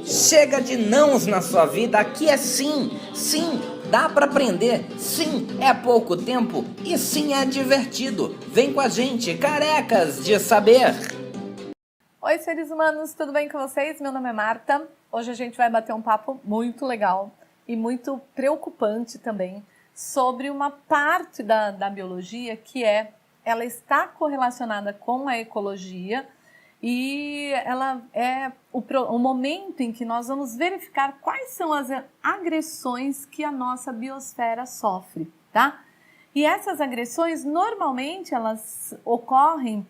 Chega de nãos na sua vida, aqui é sim, sim, dá para aprender, sim, é pouco tempo e sim é divertido. Vem com a gente, carecas de saber! Oi, seres humanos, tudo bem com vocês? Meu nome é Marta. Hoje a gente vai bater um papo muito legal e muito preocupante também sobre uma parte da biologia que ela está correlacionada com a ecologia e ela é o momento em que nós vamos verificar quais são as agressões que a nossa biosfera sofre, tá? E essas agressões, normalmente, elas ocorrem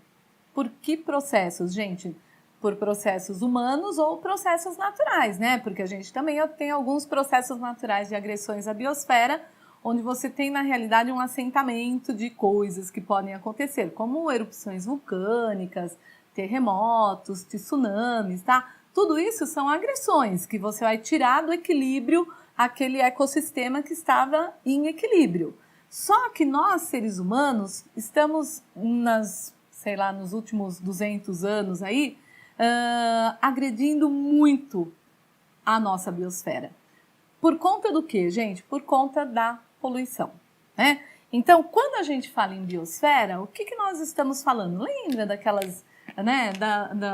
por que processos, gente? Por processos humanos ou processos naturais, né? Porque a gente também tem alguns processos naturais de agressões à biosfera, onde você tem, na realidade, um assentamento de coisas que podem acontecer, como erupções vulcânicas, terremotos, tsunamis, tá? Tudo isso são agressões que você vai tirar do equilíbrio aquele ecossistema que estava em equilíbrio. Só que nós, seres humanos, estamos nos últimos 200 anos aí, agredindo muito a nossa biosfera. Por conta do quê, gente? Por conta da poluição, né? Então, quando a gente fala em biosfera, o que nós estamos falando? Lembra daquelas, né,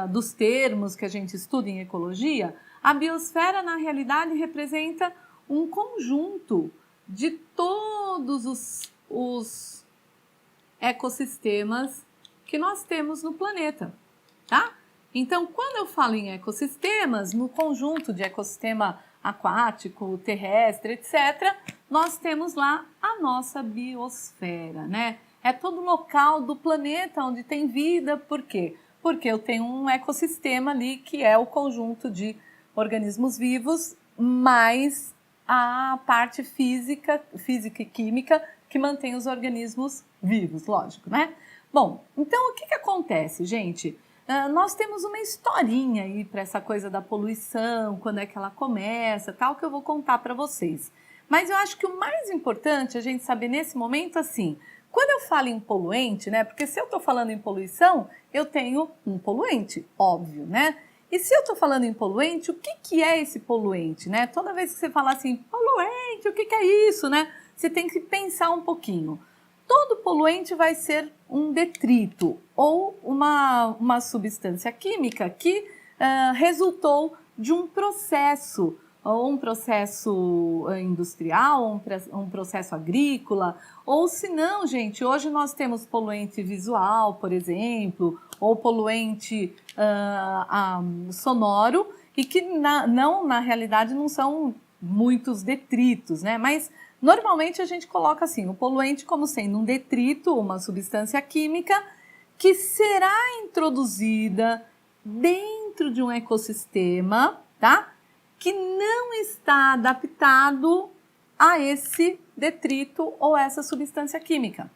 dos termos que a gente estuda em ecologia? A biosfera, na realidade, representa um conjunto de todos os ecossistemas que nós temos no planeta, tá? Então, quando eu falo em ecossistemas, no conjunto de ecossistema aquático, terrestre, etc., nós temos lá a nossa biosfera, né? É todo local do planeta onde tem vida, por quê? Porque eu tenho um ecossistema ali que é o conjunto de organismos vivos, mais a parte física e química que mantém os organismos vivos, lógico, né? Bom, então o que acontece, gente? Nós temos uma historinha aí para essa coisa da poluição, quando é que ela começa, tal, que eu vou contar para vocês. Mas eu acho que o mais importante a gente saber nesse momento, assim, quando eu falo em poluente, né? Porque se eu estou falando em poluição, eu tenho um poluente, óbvio, né? E se eu estou falando em poluente, o que é esse poluente, né? Toda vez que você fala assim, poluente, o que é isso, né? Você tem que pensar um pouquinho. Todo poluente vai ser um detrito ou uma substância química que resultou de um processo, ou um processo industrial, um processo agrícola, ou se não, gente, hoje nós temos poluente visual, por exemplo, ou poluente sonoro, e que na realidade não são muitos detritos, né? Mas normalmente a gente coloca assim, o poluente como sendo um detrito, uma substância química que será introduzida dentro de um ecossistema, tá? Que não está adaptado a esse detrito ou essa substância química.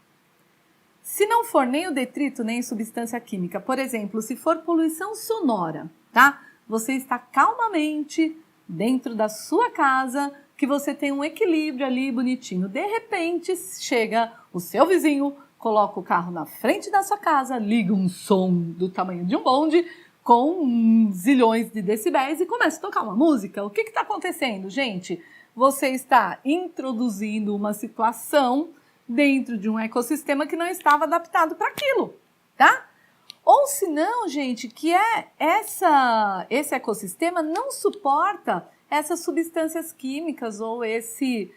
Se não for nem o detrito, nem substância química, por exemplo, se for poluição sonora, tá? Você está calmamente dentro da sua casa, que você tem um equilíbrio ali bonitinho. De repente, chega o seu vizinho, coloca o carro na frente da sua casa, liga um som do tamanho de um bonde com zilhões de decibéis e começa a tocar uma música. O que está acontecendo, gente? Você está introduzindo uma situação dentro de um ecossistema que não estava adaptado para aquilo, tá? Ou se não, gente, que esse ecossistema não suporta essas substâncias químicas ou esse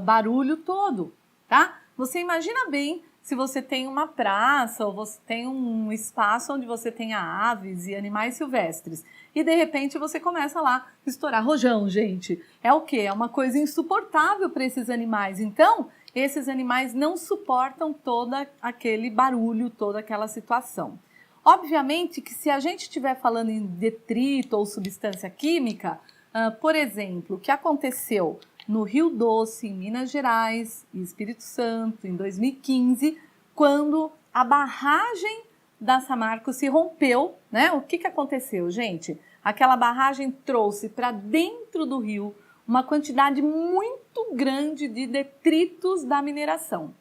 barulho todo, tá? Você imagina bem se você tem uma praça ou você tem um espaço onde você tenha aves e animais silvestres e de repente você começa lá a estourar rojão, gente. É o quê? É uma coisa insuportável para esses animais. Então, esses animais não suportam todo aquele barulho, toda aquela situação. Obviamente que se a gente estiver falando em detrito ou substância química, por exemplo, o que aconteceu no Rio Doce, em Minas Gerais e Espírito Santo, em 2015, quando a barragem da Samarco se rompeu, né? O que aconteceu, gente? Aquela barragem trouxe para dentro do rio uma quantidade muito grande de detritos da mineração.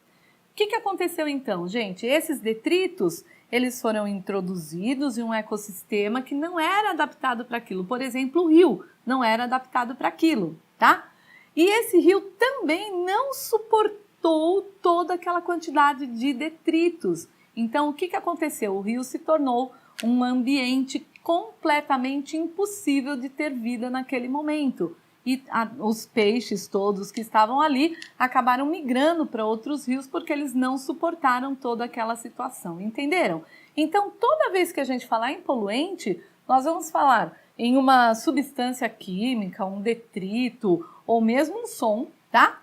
O que aconteceu então, gente? Esses detritos, eles foram introduzidos em um ecossistema que não era adaptado para aquilo. Por exemplo, o rio não era adaptado para aquilo, tá? E esse rio também não suportou toda aquela quantidade de detritos. Então, o que aconteceu? O rio se tornou um ambiente completamente impossível de ter vida naquele momento. E os peixes todos que estavam ali acabaram migrando para outros rios porque eles não suportaram toda aquela situação, entenderam? Então, toda vez que a gente falar em poluente, nós vamos falar em uma substância química, um detrito ou mesmo um som, tá?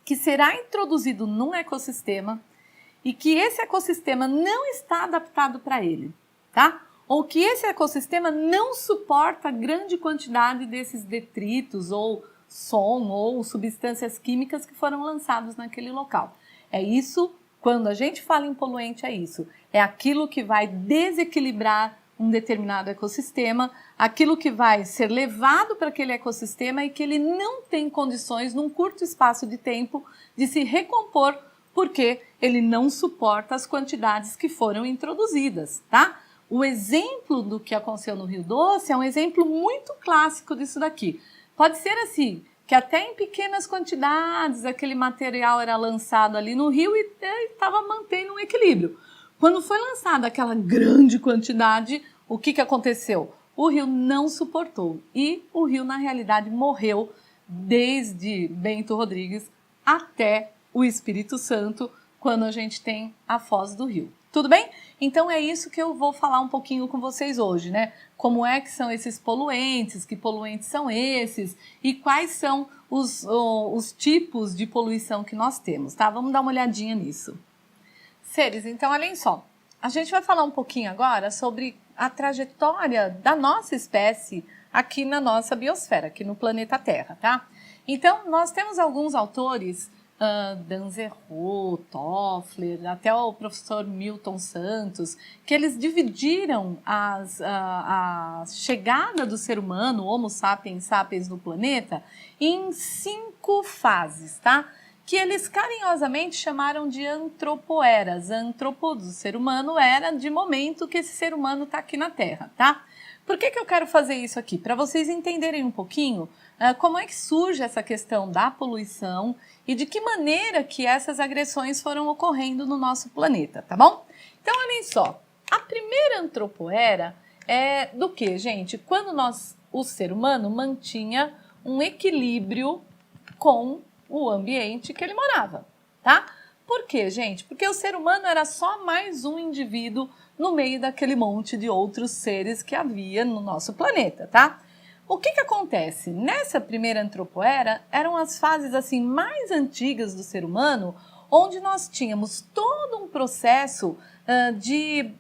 Que será introduzido num ecossistema e que esse ecossistema não está adaptado para ele, tá? Ou que esse ecossistema não suporta grande quantidade desses detritos ou som ou substâncias químicas que foram lançados naquele local. É isso, quando a gente fala em poluente, é isso. É aquilo que vai desequilibrar um determinado ecossistema, aquilo que vai ser levado para aquele ecossistema e que ele não tem condições, num curto espaço de tempo, de se recompor, porque ele não suporta as quantidades que foram introduzidas, tá? O exemplo do que aconteceu no Rio Doce é um exemplo muito clássico disso daqui. Pode ser assim, que até em pequenas quantidades aquele material era lançado ali no rio e estava mantendo um equilíbrio. Quando foi lançada aquela grande quantidade, o que aconteceu? O rio não suportou e o rio, na realidade, morreu desde Bento Rodrigues até o Espírito Santo, quando a gente tem a Foz do Rio. Tudo bem? Então é isso que eu vou falar um pouquinho com vocês hoje, né? Como é que são esses poluentes, que poluentes são esses e quais são os tipos de poluição que nós temos, tá? Vamos dar uma olhadinha nisso. Seres, então olhem só, a gente vai falar um pouquinho agora sobre a trajetória da nossa espécie aqui na nossa biosfera, aqui no planeta Terra, tá? Então nós temos alguns autores, Danzerot, Toffler, até o professor Milton Santos, que eles dividiram a chegada do ser humano, Homo sapiens sapiens, no planeta, em 5 fases, tá? Que eles carinhosamente chamaram de antropoeras. Antropo do ser humano, era de momento que esse ser humano está aqui na Terra, tá? Por que eu quero fazer isso aqui? Para vocês entenderem um pouquinho como é que surge essa questão da poluição e de que maneira que essas agressões foram ocorrendo no nosso planeta, tá bom? Então, olhem só, a primeira antropoera é do que, gente? Quando o ser humano mantinha um equilíbrio com o ambiente que ele morava, tá? Por quê, gente? Porque o ser humano era só mais um indivíduo no meio daquele monte de outros seres que havia no nosso planeta, tá? O que acontece? Nessa primeira antropoera, eram as fases assim mais antigas do ser humano, onde nós tínhamos todo um processo de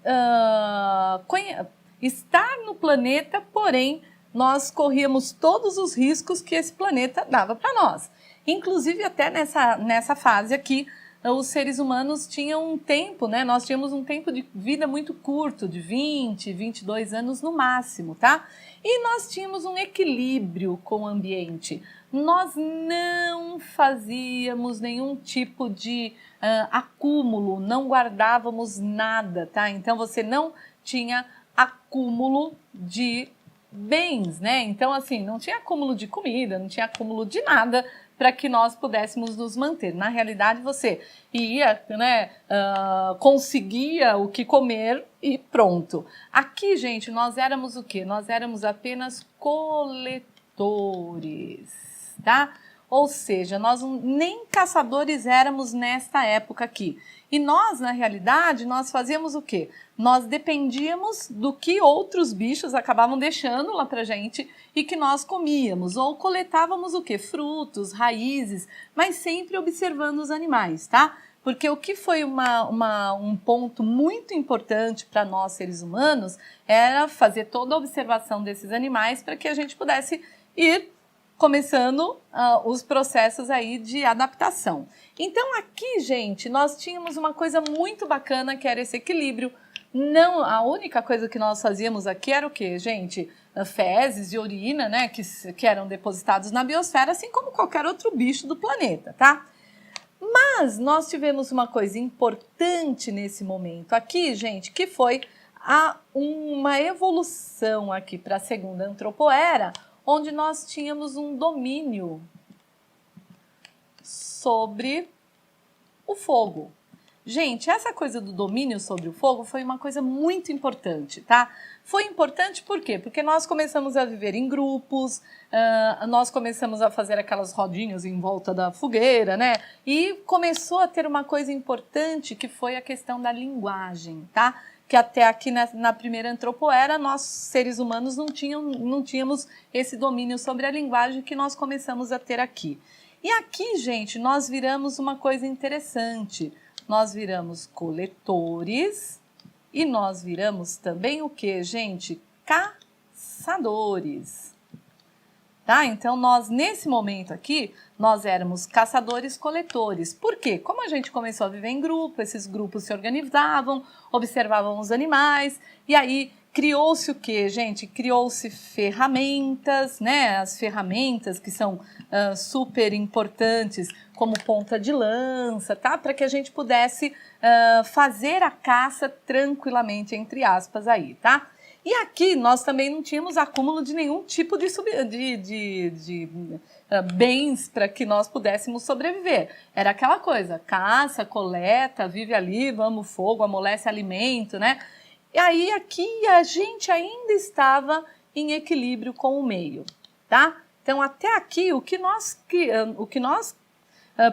estar no planeta, porém nós corríamos todos os riscos que esse planeta dava para nós. Inclusive até nessa fase aqui, os seres humanos tinham um tempo, né? Nós tínhamos um tempo de vida muito curto, de 20, 22 anos no máximo, tá? E nós tínhamos um equilíbrio com o ambiente. Nós não fazíamos nenhum tipo de acúmulo, não guardávamos nada, tá? Então você não tinha acúmulo de bens, né? Então assim, não tinha acúmulo de comida, não tinha acúmulo de nada para que nós pudéssemos nos manter. Na realidade, você ia, né, conseguia o que comer e pronto. Aqui, gente, nós éramos o quê? Nós éramos apenas coletores, tá? Ou seja, nós nem caçadores éramos nesta época aqui. E nós, na realidade, nós fazíamos o quê? Nós dependíamos do que outros bichos acabavam deixando lá pra gente e que nós comíamos. Ou coletávamos o quê? Frutos, raízes, mas sempre observando os animais, tá? Porque o que foi um ponto muito importante para nós, seres humanos, era fazer toda a observação desses animais para que a gente pudesse ir começando os processos aí de adaptação. Então aqui, gente, nós tínhamos uma coisa muito bacana que era esse equilíbrio. Não, a única coisa que nós fazíamos aqui era o quê, gente? Fezes e urina, né, que eram depositados na biosfera, assim como qualquer outro bicho do planeta, tá? Mas nós tivemos uma coisa importante nesse momento aqui, gente, que foi uma evolução aqui para a segunda antropoera, onde nós tínhamos um domínio sobre o fogo. Gente, essa coisa do domínio sobre o fogo foi uma coisa muito importante, tá? Foi importante por quê? Porque nós começamos a viver em grupos, nós começamos a fazer aquelas rodinhas em volta da fogueira, né? E começou a ter uma coisa importante que foi a questão da linguagem, tá? Que até aqui na primeira antropoera, nós, seres humanos, não tínhamos esse domínio sobre a linguagem que nós começamos a ter aqui. E aqui, gente, nós viramos uma coisa interessante. Nós viramos coletores e nós viramos também o que, gente? Caçadores. Tá? Então, nós, nesse momento aqui, nós éramos caçadores-coletores. Por quê? Como a gente começou a viver em grupo, esses grupos se organizavam, observavam os animais, e aí criou-se o quê, gente? Criou-se ferramentas, né? As ferramentas que são super importantes, como ponta de lança, tá? Para que a gente pudesse fazer a caça tranquilamente, entre aspas, aí, tá? E aqui nós também não tínhamos acúmulo de nenhum tipo de bens para que nós pudéssemos sobreviver. Era aquela coisa, caça, coleta, vive ali, vamos fogo, amolece alimento, né? E aí aqui a gente ainda estava em equilíbrio com o meio, tá? Então até aqui o que nós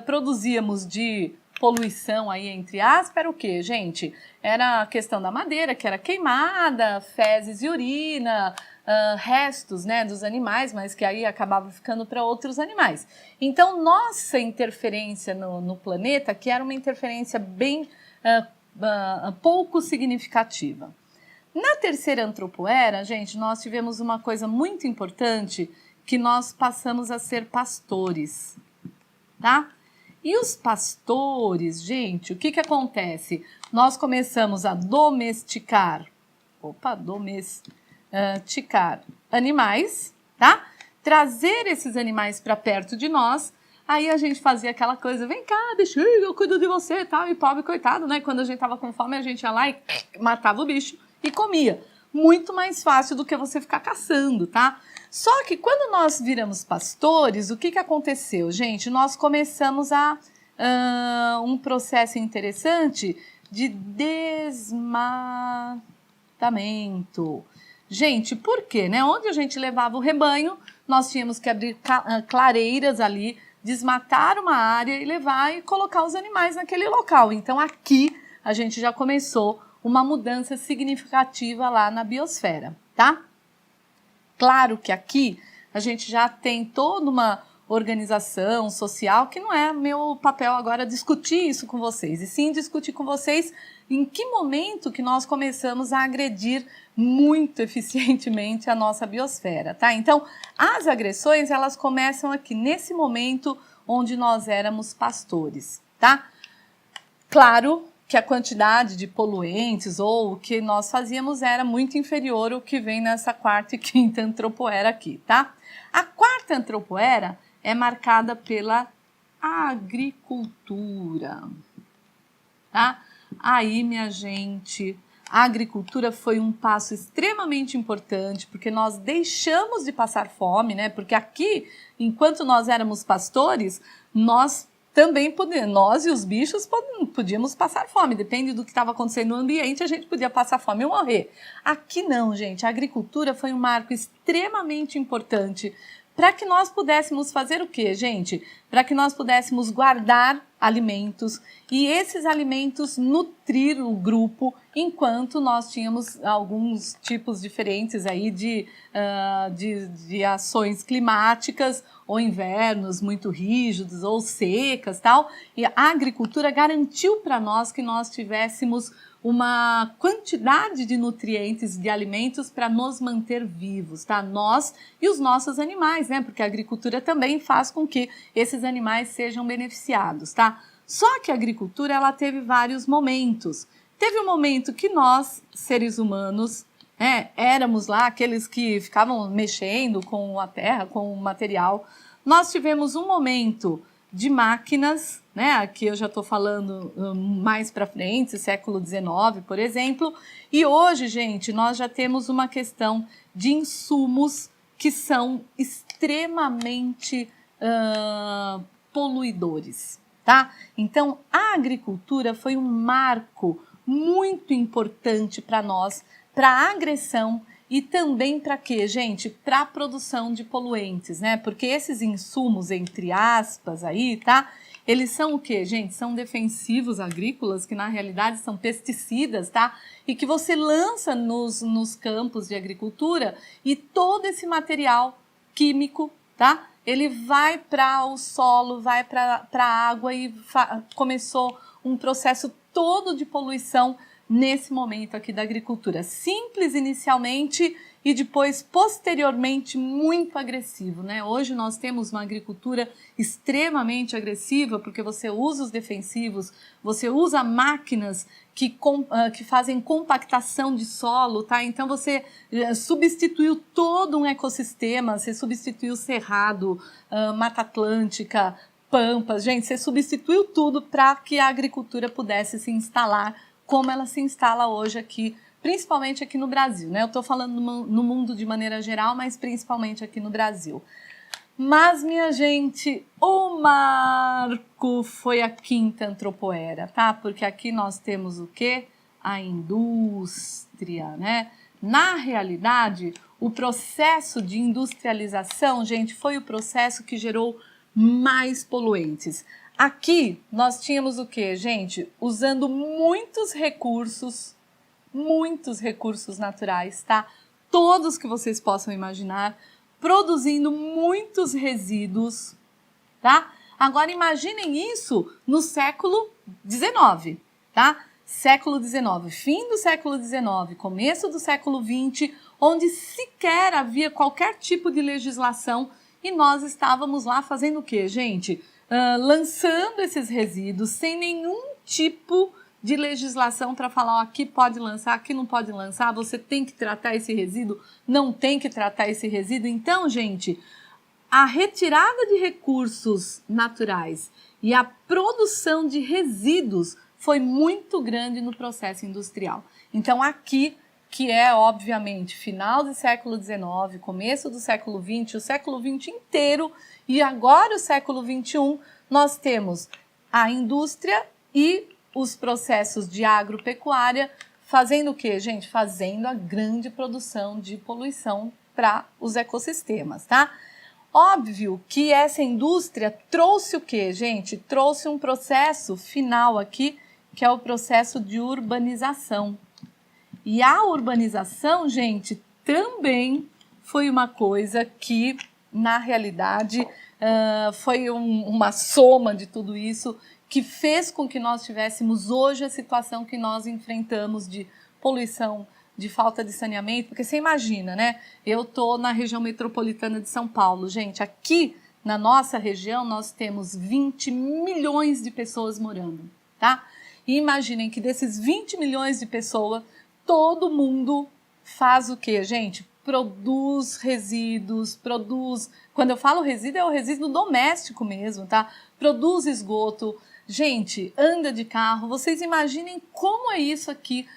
produzíamos de poluição aí, entre aspas, era o quê, gente? Era a questão da madeira, que era queimada, fezes e urina, restos, né, dos animais, mas que aí acabava ficando para outros animais. Então, nossa interferência no planeta, que era uma interferência bem pouco significativa. Na terceira antropoera, gente, nós tivemos uma coisa muito importante, que nós passamos a ser pastores, tá? E os pastores, gente, o que acontece? Nós começamos a domesticar animais, tá? Trazer esses animais para perto de nós. Aí a gente fazia aquela coisa, vem cá, bichinho, eu cuido de você e tal. E pobre coitado, né? Quando a gente tava com fome, a gente ia lá e matava o bicho e comia. Muito mais fácil do que você ficar caçando, tá? Só que quando nós viramos pastores, o que aconteceu, gente? Nós começamos um processo interessante de desmatamento. Gente, por quê? Né? Onde a gente levava o rebanho, nós tínhamos que abrir clareiras ali, desmatar uma área e levar e colocar os animais naquele local. Então aqui a gente já começou uma mudança significativa lá na biosfera, tá? Claro que aqui a gente já tem toda uma organização social, que não é meu papel agora discutir isso com vocês, e sim discutir com vocês em que momento que nós começamos a agredir muito eficientemente a nossa biosfera, tá? Então, as agressões, elas começam aqui nesse momento onde nós éramos pastores, tá? Claro que a quantidade de poluentes ou o que nós fazíamos era muito inferior ao que vem nessa quarta e quinta antropoera aqui, tá? A quarta antropoera é marcada pela agricultura, tá? Aí, minha gente, a agricultura foi um passo extremamente importante, porque nós deixamos de passar fome, né? Porque aqui, enquanto nós éramos pastores, nós e os bichos podíamos passar fome, depende do que estava acontecendo no ambiente, a gente podia passar fome ou morrer. Aqui não, gente, a agricultura foi um marco extremamente importante para que nós pudéssemos fazer o quê, gente? Para que nós pudéssemos guardar alimentos e esses alimentos nutrir o grupo, enquanto nós tínhamos alguns tipos diferentes aí de ações climáticas, ou invernos muito rígidos, ou secas, tal. E a agricultura garantiu para nós que nós tivéssemos uma quantidade de nutrientes, de alimentos para nos manter vivos, tá? Nós e os nossos animais, né? Porque a agricultura também faz com que esses animais sejam beneficiados, tá? Só que a agricultura, ela teve vários momentos. Teve um momento que nós, seres humanos, éramos lá aqueles que ficavam mexendo com a terra, com o material. Nós tivemos um momento de máquinas, né? Aqui eu já estou falando mais para frente, século XIX, por exemplo. E hoje, gente, nós já temos uma questão de insumos que são extremamente poluidores, tá? Então, a agricultura foi um marco muito importante para nós, para a agressão e também para quê, gente? Para a produção de poluentes, né? Porque esses insumos, entre aspas, aí, tá? Eles são o quê, gente? São defensivos agrícolas, que na realidade são pesticidas, tá? E que você lança nos campos de agricultura e todo esse material químico, tá? Ele vai para o solo, vai para a água e começou um processo todo de poluição nesse momento aqui da agricultura. Simples inicialmente e depois, posteriormente, muito agressivo, né? Hoje nós temos uma agricultura extremamente agressiva porque você usa os defensivos, você usa máquinas que fazem compactação de solo, tá? Então você substituiu todo um ecossistema, você substituiu Cerrado, Mata Atlântica, Pampas, gente, você substituiu tudo para que a agricultura pudesse se instalar como ela se instala hoje aqui, principalmente aqui no Brasil, né? Eu estou falando no mundo de maneira geral, mas principalmente aqui no Brasil. Mas, minha gente, o marco foi a Quinta Antropoera, tá? Porque aqui nós temos o quê? A indústria, né? Na realidade, o processo de industrialização, gente, foi o processo que gerou mais poluentes. Aqui nós tínhamos o quê, gente? Usando muitos recursos naturais, tá? Todos que vocês possam imaginar, produzindo muitos resíduos, tá? Agora imaginem isso no século XIX, tá? Século XIX, fim do século XIX, começo do século XX, onde sequer havia qualquer tipo de legislação e nós estávamos lá fazendo o quê, gente? Lançando esses resíduos sem nenhum tipo de legislação para falar, ó, aqui pode lançar, aqui não pode lançar, você tem que tratar esse resíduo, não tem que tratar esse resíduo. Então, gente, a retirada de recursos naturais e a produção de resíduos foi muito grande no processo industrial. Então, aqui, que é, obviamente, final do século XIX, começo do século XX, o século XX inteiro, e agora o século XXI, nós temos a indústria e os processos de agropecuária fazendo o quê, gente? Fazendo a grande produção de poluição para os ecossistemas, tá? Óbvio que essa indústria trouxe o quê, gente? Trouxe um processo final aqui, que é o processo de urbanização. E a urbanização, gente, também foi uma coisa que, na realidade, foi uma soma de tudo isso que fez com que nós tivéssemos hoje a situação que nós enfrentamos de poluição, de falta de saneamento, porque você imagina, né? Eu estou na região metropolitana de São Paulo, gente, aqui na nossa região nós temos 20 milhões de pessoas morando, tá? E imaginem que desses 20 milhões de pessoas, todo mundo faz o quê, gente? Produz resíduos, quando eu falo resíduo, é o resíduo doméstico mesmo, tá? Produz esgoto, gente, anda de carro. Vocês imaginem como é isso aqui.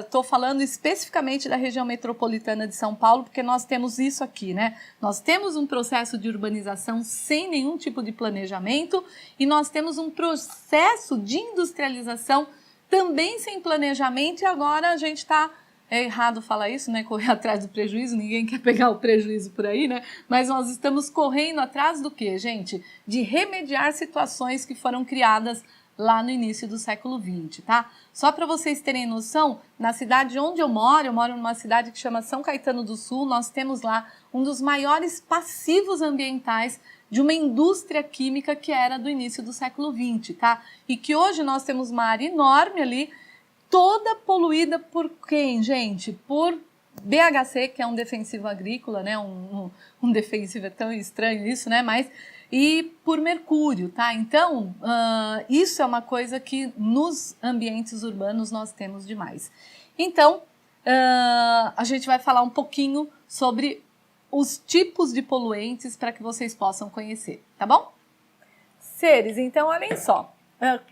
Estou falando especificamente da região metropolitana de São Paulo, porque nós temos isso aqui, né? Nós temos um processo de urbanização sem nenhum tipo de planejamento e nós temos um processo de industrialização também sem planejamento e agora a gente está... É errado falar isso, né? Correr atrás do prejuízo, ninguém quer pegar o prejuízo por aí, né? Mas nós estamos correndo atrás do quê, gente? De remediar situações que foram criadas lá no início do século XX, tá? Só para vocês terem noção, na cidade onde eu moro numa cidade que chama São Caetano do Sul, nós temos lá um dos maiores passivos ambientais de uma indústria química que era do início do século XX, tá? E que hoje nós temos uma área enorme ali, toda poluída por quem, gente? Por BHC, que é um defensivo agrícola, né? Um defensivo, é tão estranho isso, né? Mas, e por mercúrio, tá? Então, isso é uma coisa que nos ambientes urbanos nós temos demais. Então, a gente vai falar um pouquinho sobre os tipos de poluentes para que vocês possam conhecer, tá bom? Seres, então, olhem só,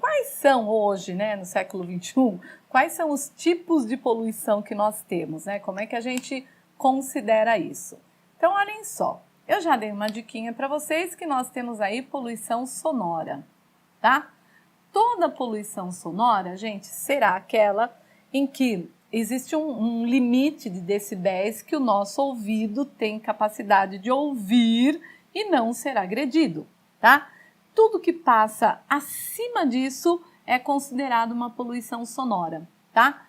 quais são hoje, né, no século XXI, quais são os tipos de poluição que nós temos, né? Como é que a gente considera isso? Então, olhem só, eu já dei uma diquinha para vocês que nós temos aí poluição sonora, tá? Toda poluição sonora, gente, será aquela em que existe um limite de decibéis que o nosso ouvido tem capacidade de ouvir e não ser agredido, tá? Tudo que passa acima disso é considerado uma poluição sonora, tá?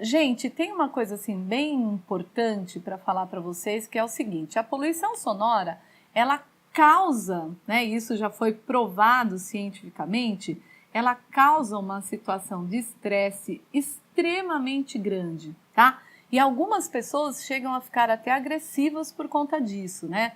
Gente, tem uma coisa assim bem importante para falar para vocês, que é o seguinte: a poluição sonora, ela causa, né, isso já foi provado cientificamente, ela causa uma situação de estresse extremamente grande, tá? E algumas pessoas chegam a ficar até agressivas por conta disso, né?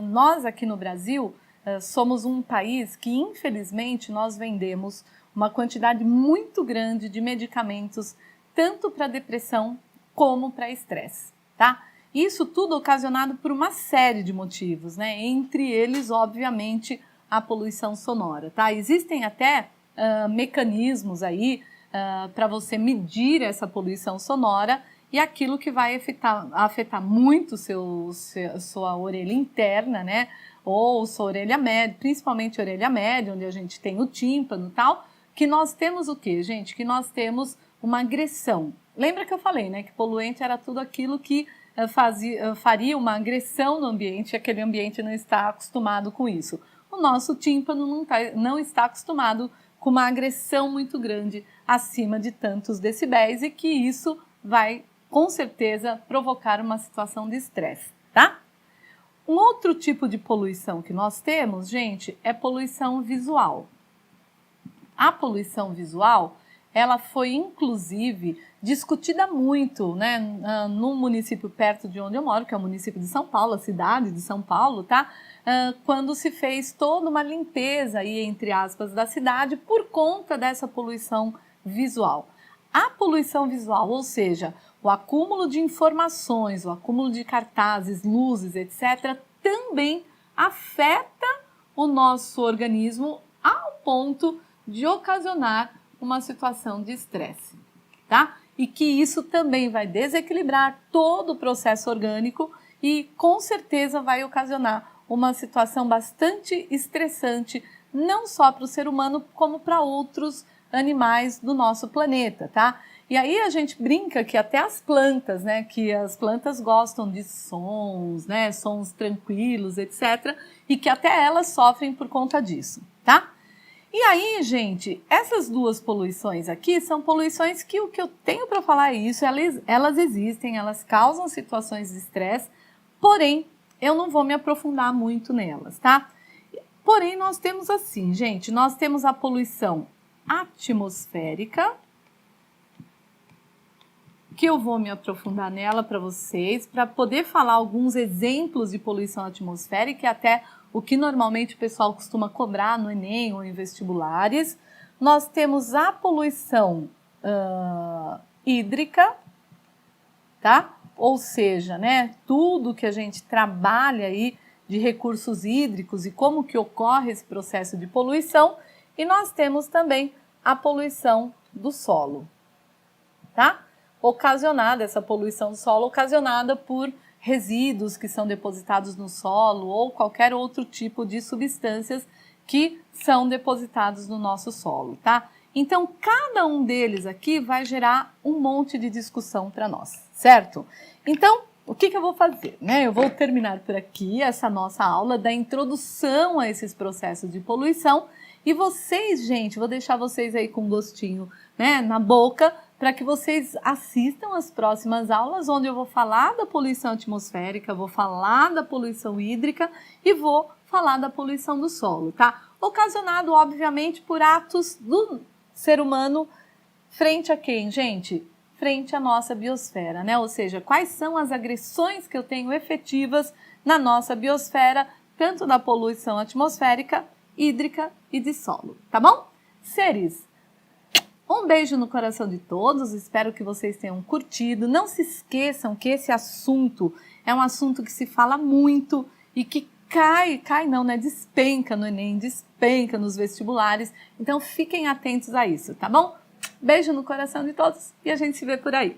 Nós aqui no Brasil somos um país que, infelizmente, nós vendemos uma quantidade muito grande de medicamentos, tanto para depressão como para estresse, tá? Isso tudo ocasionado por uma série de motivos, né? Entre eles, obviamente, a poluição sonora, tá? Existem até mecanismos aí para você medir essa poluição sonora, e aquilo que vai afetar muito sua orelha interna, né? Ou sua orelha média, principalmente a orelha média, onde a gente tem o tímpano e tal, que nós temos o quê, gente? Que nós temos uma agressão. Lembra que eu falei, né? Que poluente era tudo aquilo que faria uma agressão no ambiente, e aquele ambiente não está acostumado com isso. O nosso tímpano não está acostumado com uma agressão muito grande acima de tantos decibéis, e que isso vai, com certeza, provocar uma situação de estresse, tá? Um outro tipo de poluição que nós temos, gente, é poluição visual. A poluição visual, ela foi inclusive discutida muito, né, num município perto de onde eu moro, que é o município de São Paulo, a cidade de São Paulo, tá? Quando se fez toda uma limpeza aí, entre aspas, da cidade por conta dessa poluição visual. A poluição visual, ou seja, o acúmulo de informações, o acúmulo de cartazes, luzes, etc., também afeta o nosso organismo ao ponto de ocasionar uma situação de estresse, tá? E que isso também vai desequilibrar todo o processo orgânico e com certeza vai ocasionar uma situação bastante estressante, não só para o ser humano, como para outros animais do nosso planeta, tá? E aí a gente brinca que até as plantas, né, que as plantas gostam de sons, né, sons tranquilos, etc., e que até elas sofrem por conta disso, tá? E aí, gente, essas duas poluições aqui são poluições que o que eu tenho para falar é isso, elas existem, elas causam situações de estresse, porém, eu não vou me aprofundar muito nelas, tá? Porém, nós temos assim, gente, nós temos a poluição atmosférica, que eu vou me aprofundar nela para vocês, para poder falar alguns exemplos de poluição atmosférica, e até o que normalmente o pessoal costuma cobrar no Enem ou em vestibulares. Nós temos a poluição hídrica, tá? Ou seja, né, tudo que a gente trabalha aí de recursos hídricos e como que ocorre esse processo de poluição. E nós temos também a poluição do solo, tá? Essa poluição do solo ocasionada por resíduos que são depositados no solo ou qualquer outro tipo de substâncias que são depositados no nosso solo, tá? Então, cada um deles aqui vai gerar um monte de discussão para nós, certo? Então, o que eu vou fazer, né? Eu vou terminar por aqui essa nossa aula da introdução a esses processos de poluição, e vocês, gente, vou deixar vocês aí com um gostinho, né, na boca, para que vocês assistam as próximas aulas, onde eu vou falar da poluição atmosférica, vou falar da poluição hídrica e vou falar da poluição do solo, tá? Ocasionado, obviamente, por atos do ser humano frente a quem, gente? Frente à nossa biosfera, né? Ou seja, quais são as agressões que eu tenho efetivas na nossa biosfera, tanto da poluição atmosférica, hídrica e de solo, tá bom? Seres, um beijo no coração de todos, espero que vocês tenham curtido. Não se esqueçam que esse assunto é um assunto que se fala muito e que cai não, né? Despenca no Enem, despenca nos vestibulares. Então fiquem atentos a isso, tá bom? Beijo no coração de todos e a gente se vê por aí.